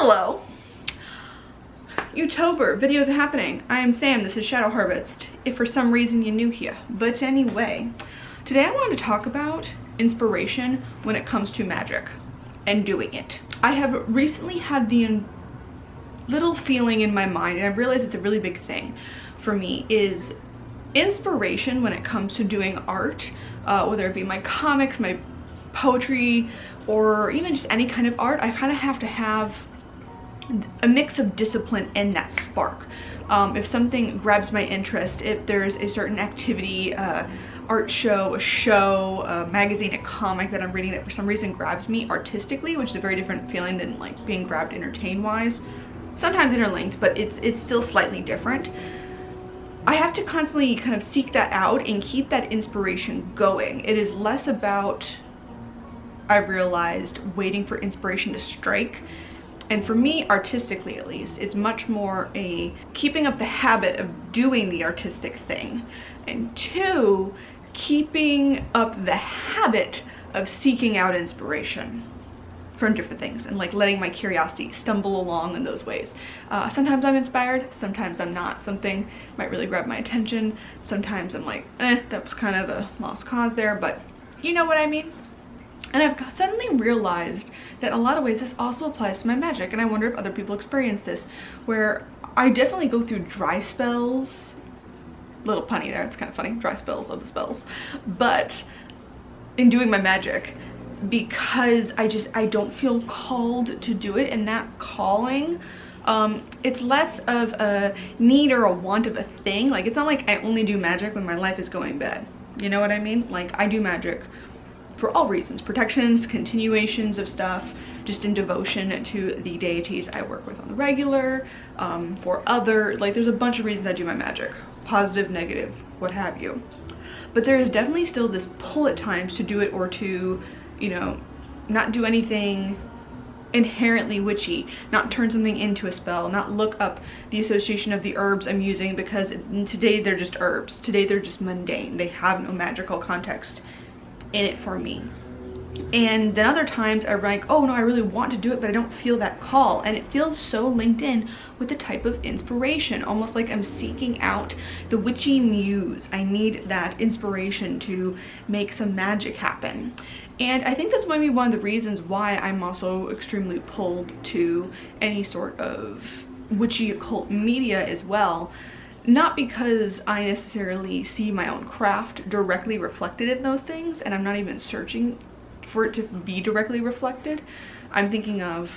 Hello! Youtuber, videos are happening. I am Sam, this is Shadow Harvest, if for some reason you're new here. But anyway, today I wanted to talk about inspiration when it comes to magic and doing it. I have recently had the little feeling in my mind, and I realize it's a really big thing for me, is inspiration when it comes to doing art, whether it be my comics, my poetry, or even just any kind of art. I kind of have to have a mix of discipline and that spark. If something grabs my interest, if there's a certain activity, art show, a show, a magazine, a comic that I'm reading that for some reason grabs me artistically, which is a very different feeling than like being grabbed entertain-wise. Sometimes interlinked, but it's still slightly different. I have to constantly kind of seek that out and keep that inspiration going. It is less about, I realized, waiting for inspiration to strike. And for me, artistically at least, it's much more a keeping up the habit of doing the artistic thing. And two, keeping up the habit of seeking out inspiration from different things and like letting my curiosity stumble along in those ways. Sometimes I'm inspired, sometimes I'm not. Something might really grab my attention. Sometimes I'm like, that was kind of a lost cause there, but you know what I mean? And I've suddenly realized that in a lot of ways this also applies to my magic, and I wonder if other people experience this, where I definitely go through dry spells. Little punny there, it's kind of funny, dry spells of the spells. But in doing my magic, because I don't feel called to do it, and that calling, it's less of a need or a want of a thing. Like, it's not like I only do magic when my life is going bad. You know what I mean? Like, I do magic for all reasons, protections, continuations of stuff, just in devotion to the deities I work with on the regular, for other, like, there's a bunch of reasons I do my magic, positive, negative, what have you. But there is definitely still this pull at times to do it, or to, you know, not do anything inherently witchy, not turn something into a spell, not look up the association of the herbs I'm using, because today they're just herbs, today they're just mundane, they have no magical context in it for me. And then other times I'm like, oh no, I really want to do it, but I don't feel that call, and it feels so linked in with the type of inspiration, almost like I'm seeking out the witchy muse. I need that inspiration to make some magic happen. And I think that's maybe one of the reasons why I'm also extremely pulled to any sort of witchy occult media as well. Not because I necessarily see my own craft directly reflected in those things, and I'm not even searching for it to be directly reflected. I'm thinking of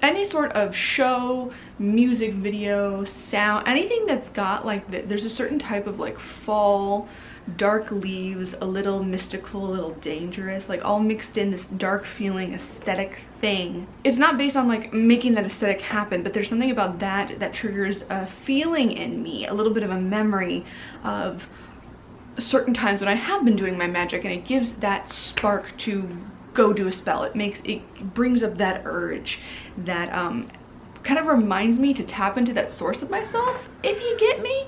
any sort of show, music video, sound, anything that's got like, there's a certain type of like fall, dark leaves, a little mystical, a little dangerous, like all mixed in this dark feeling aesthetic thing. It's not based on like making that aesthetic happen, but there's something about that that triggers a feeling in me, a little bit of a memory of certain times when I have been doing my magic, and it gives that spark to go do a spell. It brings up that urge that kind of reminds me to tap into that source of myself, if you get me.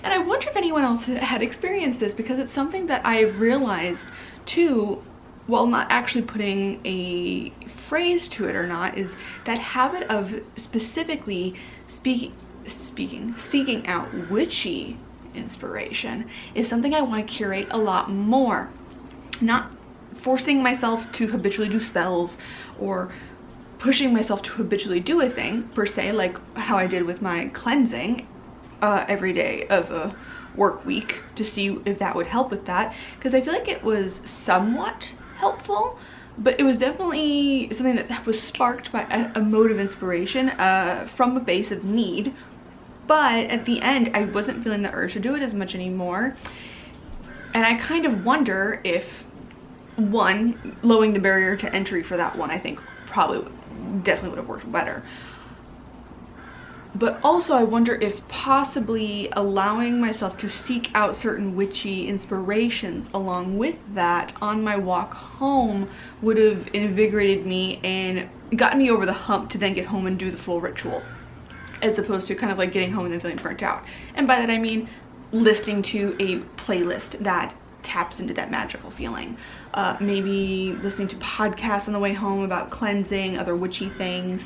And I wonder if anyone else had experienced this, because it's something that I've realized too, while not actually putting a phrase to it or not, is that habit of specifically seeking out witchy inspiration is something I want to curate a lot more. Not forcing myself to habitually do spells or pushing myself to habitually do a thing per se, like how I did with my cleansing every day of a work week, to see if that would help with that, because I feel like it was somewhat helpful, but it was definitely something that was sparked by a mode of inspiration from a base of need. But at the end, I wasn't feeling the urge to do it as much anymore, and I kind of wonder if, one, lowering the barrier to entry for that one, I think definitely would have worked better. But also I wonder if possibly allowing myself to seek out certain witchy inspirations along with that on my walk home would have invigorated me and gotten me over the hump to then get home and do the full ritual, as opposed to kind of like getting home and then feeling burnt out. And by that I mean listening to a playlist that taps into that magical feeling. Maybe listening to podcasts on the way home about cleansing, other witchy things.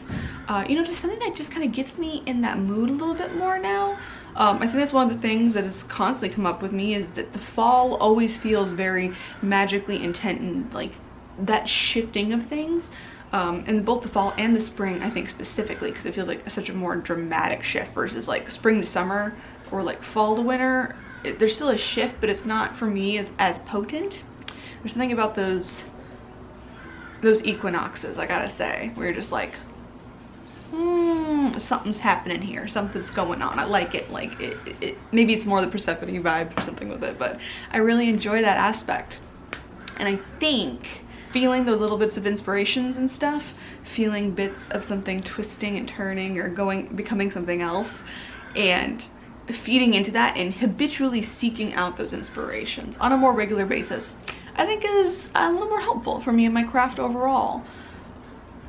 You know, just something that just kind of gets me in that mood a little bit more now. I think that's one of the things that has constantly come up with me, is that the fall always feels very magically intent and like that shifting of things. And both the fall and the spring, I think specifically, because it feels like such a more dramatic shift versus like spring to summer or like fall to winter. There's still a shift, but it's not, for me, as potent. There's something about those equinoxes, I gotta say, where you're just like, something's happening here, something's going on. I like it. Like it maybe it's more the Persephone vibe or something with it, but I really enjoy that aspect. And I think feeling those little bits of inspirations and stuff, feeling bits of something twisting and turning or becoming something else, and feeding into that and habitually seeking out those inspirations on a more regular basis, I think is a little more helpful for me in my craft overall,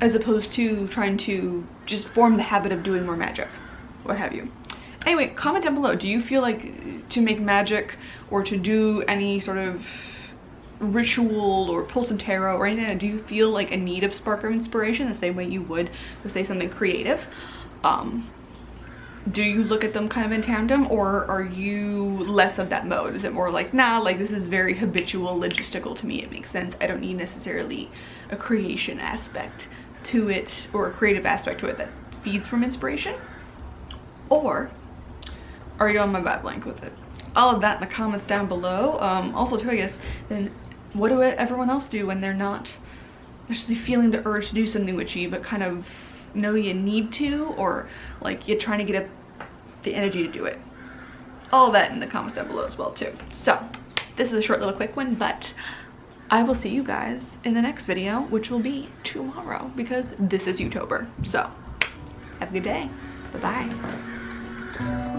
as opposed to trying to just form the habit of doing more magic, what have you. Anyway, comment down below, do you feel like to make magic or to do any sort of ritual or pull some tarot or anything, do you feel like a need of spark of inspiration the same way you would with, say, something creative? Do you look at them kind of in tandem, or are you less of that mode? Is it more like, nah, like this is very habitual, logistical to me, it makes sense, I don't need necessarily a creation aspect to it or a creative aspect to it that feeds from inspiration? Or are you on my vibe blank with it? All of that in the comments down below. Also too, I guess, then what do everyone else do when they're not actually feeling the urge to do something witchy, but kind of know you need to, or like you're trying to get up the energy to do it? All that in the comments down below as well too. So this is a short little quick one, but I will see you guys in the next video, which will be tomorrow, because this is Youtober. So have a good day. Bye-bye.